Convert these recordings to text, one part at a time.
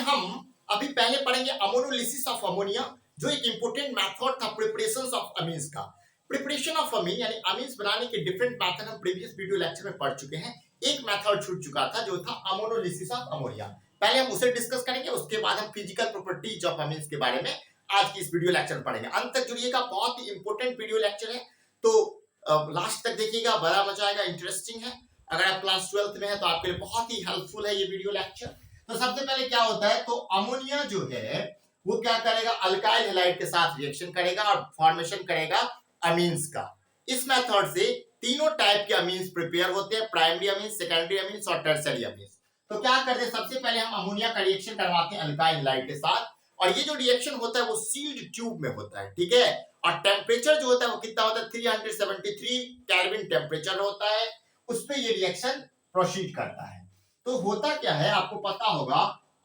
हम अभी पहले पढ़ेंगे अमोनोलिसिस ऑफ अमोनिया, जो एक इंपोर्टेंट मेथड था प्रिपरेशन ऑफ अमीन्स का। प्रिपरेशन ऑफ अमीन यानी अमीन्स बनाने के डिफरेंट मेथड हम प्रीवियस वीडियो लेक्चर में पढ़ चुके हैं। एक मेथड छूट चुका था जो था अमोनोलिसिस ऑफ अमोनिया। पहले हम उसे डिस्कस करेंगे, उसके बाद हम फिजिकल प्रॉपर्टीज ऑफ अमीन्स के बारे में आज की इस वीडियो लेक्चर में पढ़ेंगे। अंत तक जुड़िएगा, बहुत ही इंपॉर्टेंट वीडियो लेक्चर है, तो लास्ट तक देखिएगा, बड़ा मजा आएगा, इंटरेस्टिंग है। अगर आप क्लास 12th में है तो आपके लिए बहुत ही हेल्पफुल है ये वीडियो लेक्चर। तो सबसे पहले क्या होता है, तो अमोनिया जो है वो क्या करेगा, अल्काइल हैलाइड के साथ रिएक्शन करेगा और फॉर्मेशन करेगा अमीन्स का। इस मेथड से तीनों टाइप के अमीन्स प्रिपेयर होते हैं, प्राइमरी अमीन्स, सेकेंडरी अमीन्स और टर्शियरी अमीन्स। तो क्या करते हैं, सबसे पहले हम अमोनिया का रिएक्शन करवाते हैं अल्काइल हैलाइड के साथ, और ये जो रिएक्शन होता है वो सील्ड ट्यूब में होता है, ठीक है। और टेम्परेचर जो होता है वो कितना होता है, 373 केल्विन टेम्परेचर होता है, उस पे ये रिएक्शन प्रोसीड करता है। तो होता क्या है आपको पता होगा,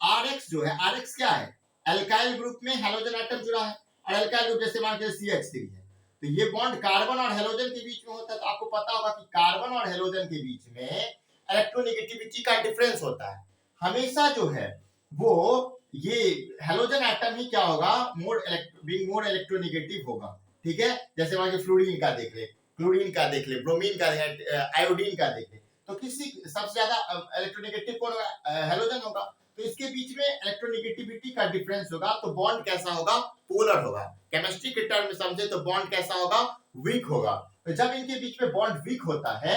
RX जो है, RX क्या है, अल्काइल ग्रुप में हेलोजन एटम जुड़ा है, और अल्काइल ग्रुप जैसे मान के CH3 है, तो ये बॉन्ड कार्बन और हेलोजन के बीच में होता है। तो आपको पता होगा कि कार्बन और हेलोजन के बीच में इलेक्ट्रोनेगेटिविटी का डिफरेंस होता है हमेशा, जो है वो ये हेलोजन एटम ही क्या होगा, मोर इलेक्ट्रोनेगेटिव होगा, ठीक है। जैसे मान के फ्लोरीन का देख ले, क्लोरीन का देख ले, ब्रोमीन का, आयोडीन का देख ले, तो किसी सबसे ज्यादा इलेक्ट्रोनेगेटिव कौन होगा, हेलोजन होगा। तो इसके बीच में इलेक्ट्रोनेगेटिविटी का डिफरेंस होगा, तो बॉन्ड कैसा होगा, पोलर होगा। केमिस्ट्री के टर्म में समझे तो बॉन्ड कैसा होगा, वीक होगा। तो जब इनके बीच में बॉन्ड वीक होता है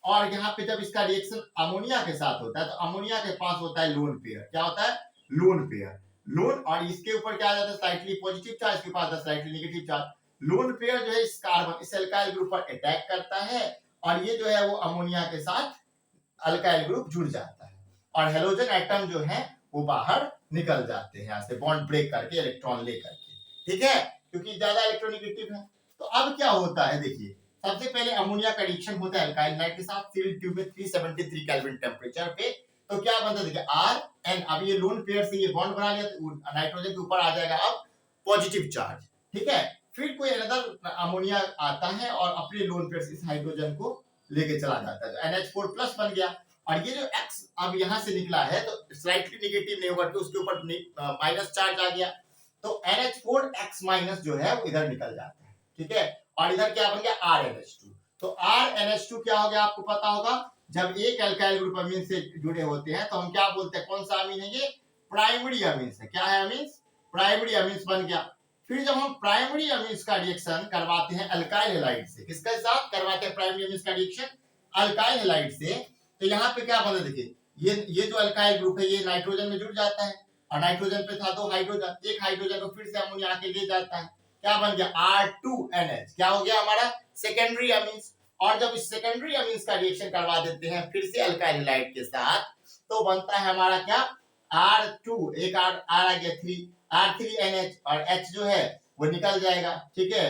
और यहाँ पे जब इसका रिएक्शन अमोनिया के साथ होता है, तो अमोनिया के पास होता है लोन पेयर। क्या होता है, लोन पेयर, लोन, और इसके ऊपर क्या आ जाता है, स्लाइटली पॉजिटिव चार्ज, इसके पास slightly negative charge. Lone pair जो है इस कार्बन, इस अल्काइल ग्रुप पर अटैक करता है, और ये जो है वो अमोनिया के साथ अल्काइल ग्रुप जुड़ जाता है, और हेलोजन एटम जो है वो बाहर निकल जाते हैं यहाँ से, बॉन्ड ब्रेक करके इलेक्ट्रॉन लेकर के, ठीक है, क्योंकि ज्यादा इलेक्ट्रोनेगेटिव है। तो अब क्या होता है, देखिए सबसे पहले अमोनिया का रिएक्शन होता है अल्काइल हैलाइड के साथ सील्ड ट्यूब में 373 केल्विन टेम्परेचर पे। तो क्या बनता है, देखिए R N, अब ये लोन पेयर से ये बॉन्ड बना लिया, तो नाइट्रोजन के ऊपर आ जाएगा अब पॉजिटिव चार्ज, ठीक है। फिर कोई अनदर अमोनिया आता है और अपने लोन पेयर से इस हाइड्रोजन को लेके चला जाता है, तो NH4 प्लस बन गया। और ये जो X अब यहां से निकला है तो स्लाइटली नेगेटिव नहीं होगा, तो उसके ऊपर माइनस चार्ज आ गया, तो NH4X माइनस जो है वो इधर निकल जाता है, ठीक है। और इधर क्या बन गया, RNH2। तो RNH2 क्या हो गया आपको पता होगा, जब एक अल्काइल ग्रुप अमीन से जुड़े होते हैं तो हम क्या बोलते हैं, कौन सा अमीन है ये, प्राइमरी अमीन्स है। क्या है अमीन्स, प्राइमरी अमीन्स बन गया। फिर जब हम प्राइमरी अमीन्स का रिएक्शन करवाते हैं अल्काइल हैलाइड से, किसके साथ करवाते हैं प्राइमरी अमीन्स का रिएक्शन, अल्काइल हैलाइड से, तो यहाँ पे क्या बना, देखिए ये जो अल्काइल ग्रुप है ये नाइट्रोजन में जुड़ जाता है, और नाइट्रोजन पे था 2 हाइड्रोजन, एक हाइड्रोजन को फिर से अमोनिया आके ले जाता है, क्या बन गया, R2NH, क्या हो गया हमारा, सेकेंडरी अमीन्स। और जब इस सेकेंडरी अमीन्स का रिएक्शन करवा देते हैं फिर से अल्काइल हैलाइड के साथ, तो बनता है हमारा क्या, R2, एक R आ गया 3, R3NH, और H जो है वो निकल जाएगा, ठीक है,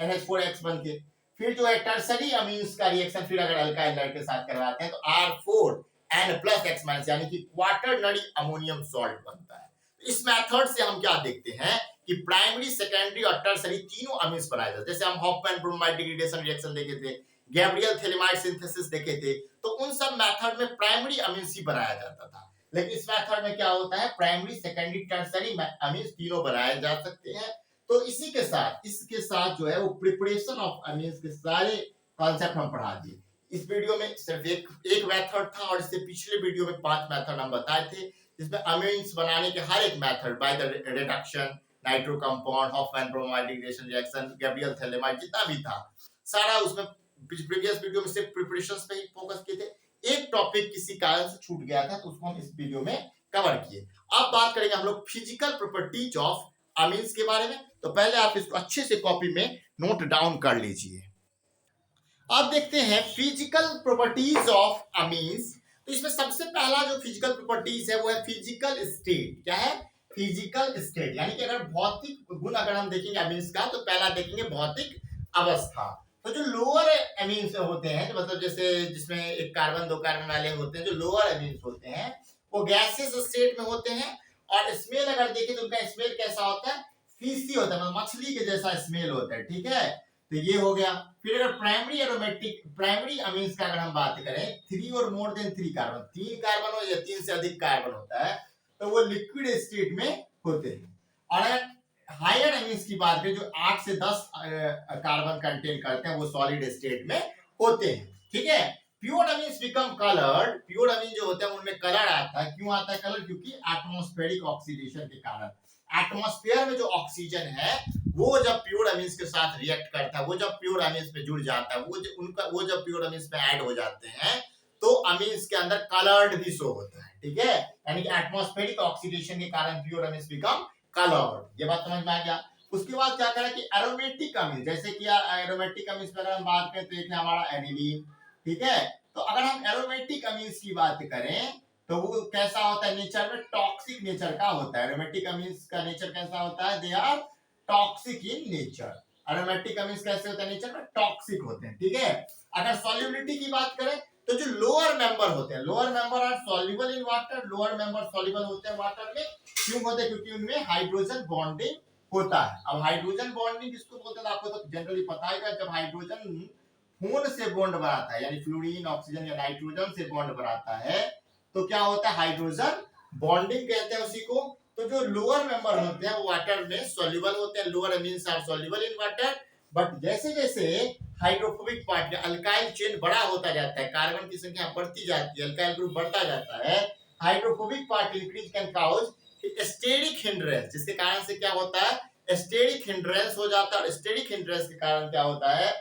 NH4X बन के। फिर जो है टर्सरी अमीन्स का रिएक्शन फिर अगर अल्काइल हैलाइड के साथ करवाते हैं तो R4N प्लस X माइनस, यानी कि क्वाटरनरी अमोनियम सॉल्ट बनता है। इस मेथड से हम क्या देखते हैं कि प्राइमरी, सेकेंडरी और टर्सरी तीनों अमीन्स बनाए जाते हैं। जैसे हम हॉफमैन ब्रोमाइड डिग्रेडेशन रिएक्शन देखे थे, गैब्रियल थैलेमाइड सिंथेसिस देखे थे, तो उन सब मेथड में प्राइमरी अमीन्स ही बनाया जाता था। लेकिन इस मेथड में क्या होता है, प्राइमरी, सेकेंडरी, टर्सरी अमीन्स तीनों बनाए जा सकते हैं। तो इसी के साथ, इसके साथ जो है वो प्रिपरेशन ऑफ अमीन्स के सारे कॉन्सेप्ट हम पढ़ा दिए। इस वीडियो में सिर्फ एक मेथड था, और इससे पिछले वीडियो में 5 मेथड हम बताए थे, जिसमें अमीन्स बनाने के हर एक method, by the reduction, nitro compound, Hoffmann bromide degradation reaction, Gabriel phthalimide, जितना भी था सारा उसमें प्रीवियस वीडियो में सिर्फ प्रिपरेशंस पे ही फोकस किए थे। एक टॉपिक किसी कारण से छूट गया था तो उसको हम इस वीडियो में कवर किए। अब बात करेंगे हम लोग फिजिकल प्रॉपर्टीज ऑफ अमीन्स के बारे में। तो पहले आप इसको अच्छे से कॉपी में नोट डाउन कर लीजिए। अब देखते हैं फिजिकल प्रॉपर्टीज ऑफ अमीन्स। तो इसमें सबसे पहला जो फिजिकल प्रॉपर्टीज है वो है फिजिकल स्टेट। क्या है, फिजिकल स्टेट, यानी कि अगर भौतिक गुण अगर हम देखेंगे अमीन्स का, तो पहला देखेंगे भौतिक अवस्था। तो जो लोअर अमीन्स होते हैं, मतलब जैसे जिसमें एक कार्बन 2 कार्बन वाले होते हैं, जो लोअर अमीन्स होते हैं वो गैसेस स्टेट में होते हैं। और स्मेल अगर देखें तो उनका स्मेल कैसा होता है, फीसी होता है, मतलब मछली के जैसा स्मेल होता है, ठीक है। तो ये हो गया। फिर अगर प्राइमरी एरोमेटिक, प्राइमरी अमीन्स का अगर हम बात करें, 3 और मोर देन 3 कार्बन, 3 कार्बन हो या 3 से अधिक कार्बन होता है, तो तो वो लिक्विड स्टेट में होते हैं। और अगर हायर अमीन्स की बात करें जो 8 से 10 कार्बन कंटेन करते हैं वो सॉलिड स्टेट में होते हैं। ठीक है, pure amines become coloured, pure amine जो होते हैं उनमें कलर आता है। क्यों आता है कलर? क्योंकि एटमॉस्फेरिक ऑक्सीडेशन के कारण। एटमॉस्फेयर में जो ऑक्सीजन है वो जब प्योर अमीन्स के साथ रिएक्ट करता है, वो जब प्योर अमीन्स में जुड़ जाता है, वो जब प्योर अमीन्स में ऐड हो जाते हैं तो अमीन्स के अंदर कलर्ड भी शो होता है। ठीक है, यानी कि एटमॉस्फेरिक ऑक्सीडेशन के कारण प्योर अमीन्स बिकम कलर्ड। ये बात समझ में आ गया। उसके बाद क्या करें कि एरोमेटिक अमीन, जैसे कि एरोमेटिक अमीन्स पर हम बात करें तो एक है हमारा एनिलीन। ठीक है, तो अगर हम एरोमेटिक अमीन्स की बात करें तो वो कैसा होता है नेचर में? टॉक्सिक नेचर का होता है। एरोमेटिक अमीन्स का नेचर कैसा होता है? They are toxic in nature. Aromatic amines कैसे होते हैं नेचर में? टॉक्सिक होते हैं। ठीक है, अगर सॉल्युबिलिटी की बात करें तो जो लोअर मेंबर होते हैं, lower member are soluble in water, lower member soluble होते हैं वाटर में। क्यों होते हैं? क्योंकि उनमें हाइड्रोजन बॉन्डिंग होता है। अब हाइड्रोजन बॉन्डिंग किसको बोलते हैं आपको तो जनरली पता है। जब हाइड्रोजन खून से बॉन्ड बनाता है यानी फ्लोरीन ऑक्सीजन या नाइट्रोजन से बॉन्ड बनाता है तो क्या होता है? हाइड्रोजन बॉन्डिंग कहते हैं उसी को। तो जो लोअर मेंबर होते हैं वो वाटर में सॉल्युबल होते हैं, lower amines are soluble in water. But जैसे जैसे हाइड्रोफोबिक पार्ट या अल्काइल चेन बड़ा होता जाता है, कार्बन की संख्या बढ़ती जाती है, अल्काइल ग्रुप बढ़ता जाता है, hydrophobic part increase can cause steric hindrance, जिसके कारण से क्या होता है? स्टेरिक हिंड्रेंस हो जाता है। और स्टेरिक हिंड्रेंस के कारण क्या होता है?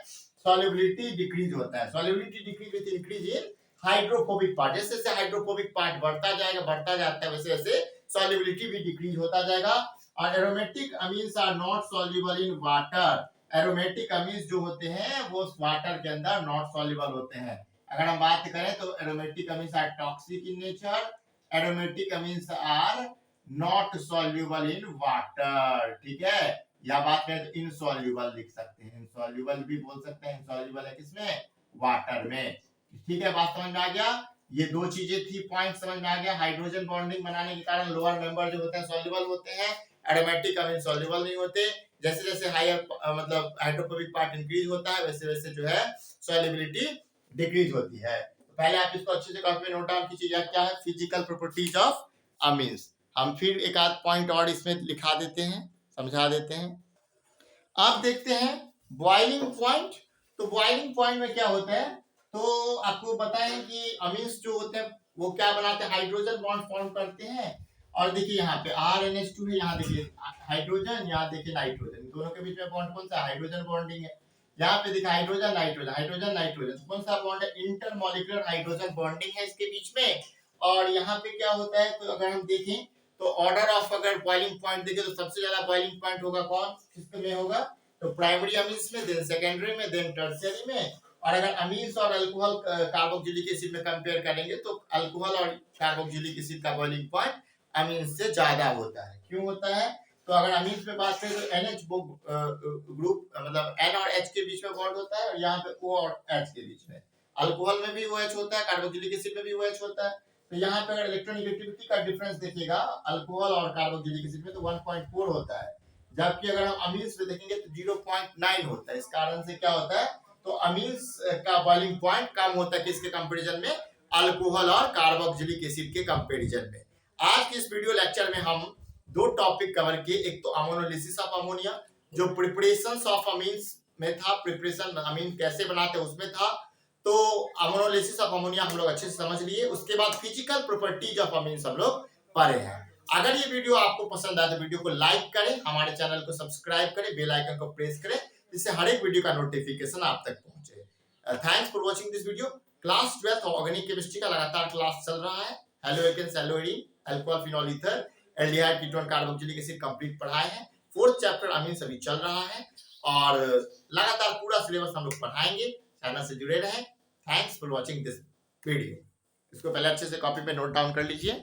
सॉल्युबिलिटी डिक्रीज होता है। Solubility decrease with increase in hydrophobic part. जैसे जैसे हाइड्रोफोबिक पार्ट बढ़ता जाएगा, बढ़ता जाता है, वैसे वैसे सॉल्युबिलिटी भी डिक्रीज होता जाएगा। और aromatic amines are not soluble in water. Aromatic amines जो होते हैं वो वाटर के अंदर नॉट सॉल्युबल होते हैं। अगर हम बात करें तो aromatic amines are toxic in nature, aromatic amines are not soluble in water. ठीक है, या बात करें तो इनसॉल्युबल लिख सकते हैं, इनसॉल्युबल भी बोल सकते हैं। इनसॉल्युबल है किसमें? वाटर में। ठीक है, बात समझ में आ गया। ये दो चीजें थी, पॉइंट समझ में आ गया। हाइड्रोजन बॉन्डिंग बनाने के कारण लोअर मेंबर जो होते हैं सॉल्युबल होते हैं, एरोमेटिक अमीन सॉल्युबल नहीं होते। जैसे जैसे हायर मतलब हाइड्रोफोबिक पार्ट इंक्रीज होता है वैसे वैसे जो है सॉल्युबिलिटी डिक्रीज होती है। पहले आप इसको अच्छे से कॉपी में नोट डाउन कीजिए। क्या है फिजिकल प्रॉपर्टीज ऑफ अमीन्स। हम फिर एक आध पॉइंट और इसमें लिखा देते हैं, समझा देते हैं। आप देखते हैं बॉइलिंग पॉइंट। तो बॉइलिंग पॉइंट में क्या होता है? तो आपको बताएं कि अमीन्स जो होते हैं वो क्या बनाते हैं? हाइड्रोजन बॉन्ड फॉर्म करते हैं। और देखिए यहाँ पे RNH2 है, यहाँ देखिए हाइड्रोजन, यहाँ देखिए नाइट्रोजन, दोनों के बीच में बॉन्ड कौन सा? हाइड्रोजन बॉन्डिंग है। यहाँ पे देखिए हाइड्रोजन नाइट्रोजन, हाइड्रोजन नाइट्रोजन, कौन सा बॉन्ड है? इंटरमॉलिक्यूलर हाइड्रोजन बॉन्डिंग है इसके बीच में। और यहाँ पे क्या होता है? तो अगर हम देखें तो ऑर्डर ऑफ अगर बॉइलिंग पॉइंट देखें तो सबसे ज्यादा बॉइलिंग पॉइंट होगा कौन किसमें होगा? तो प्राइमरी अमीन्स में, देन सेकेंडरी में, देन टर्शियरी में। और अगर अमीन्स और अल्कोहल कार्बोक्सिलिक एसिड में कंपेयर करेंगे तो अल्कोहल और कार्बोक्सिलिक एसिड का बॉइलिंग पॉइंट अमीन्स से ज्यादा होता है। क्यों होता है? तो अगर अमीन्स में बात करें तो NH ग्रुप मतलब N और H के बीच में बॉन्ड होता है और यहाँ पे O और H के बीच में। अल्कोहल में भी OH होता है, कार्बोक्सिलिक एसिड में भी OH होता है। तो यहाँ पे अगर इलेक्ट्रोनेगेटिविटी का डिफरेंस देखिएगा अल्कोहल और कार्बोक्सिलिक एसिड में तो 1.4 होता है, जबकि अगर हम अमीन्स में देखेंगे तो 0.9 होता है। इस कारण से क्या होता है? तो अमीन्स का बॉइलिंग पॉइंट कम होता है किसके कंपैरिजन में? अल्कोहल और कार्बोक्सिलिक एसिड के कंपैरिजन में। आज के इस वीडियो लेक्चर में हम दो टॉपिक कवर किए। एक तो अमोनोलिसिस ऑफ अमोनिया जो प्रिपरेशंस ऑफ अमीन्स में था, प्रिपरेशन अमीन कैसे बनाते हैं उसमें था। तो अमोनोलिसिस ऑफ अमोनिया हम लोग अच्छे से समझ लिए। उसके बाद फिजिकल प्रॉपर्टीज ऑफ अमीन्स हम लोग पढ़े हैं। अगर ये वीडियो आपको पसंद आए तो वीडियो को लाइक करें, हमारे चैनल को सब्सक्राइब करें, बेल आइकन को प्रेस करें जिससे हर एक वीडियो का नोटिफिकेशन आप तक पहुंचे। Thanks for watching this video. Class 12 organic chemistry का लगातार क्लास चल रहा है। Haloalkanes, haloarenes, alcohol, phenol ether, aldehyde, ketone, carboxylic acid complete पढ़ाए हैं। 4th चैप्टर अमीन्स अभी चल रहा है और लगातार पूरा सिलेबस हम लोग पढ़ाएंगे। चैनल से जुड़े रहें। Thanks for watching this video. इसको पहले अच्छे से कॉपी पे नोट डाउन कर लीजिए।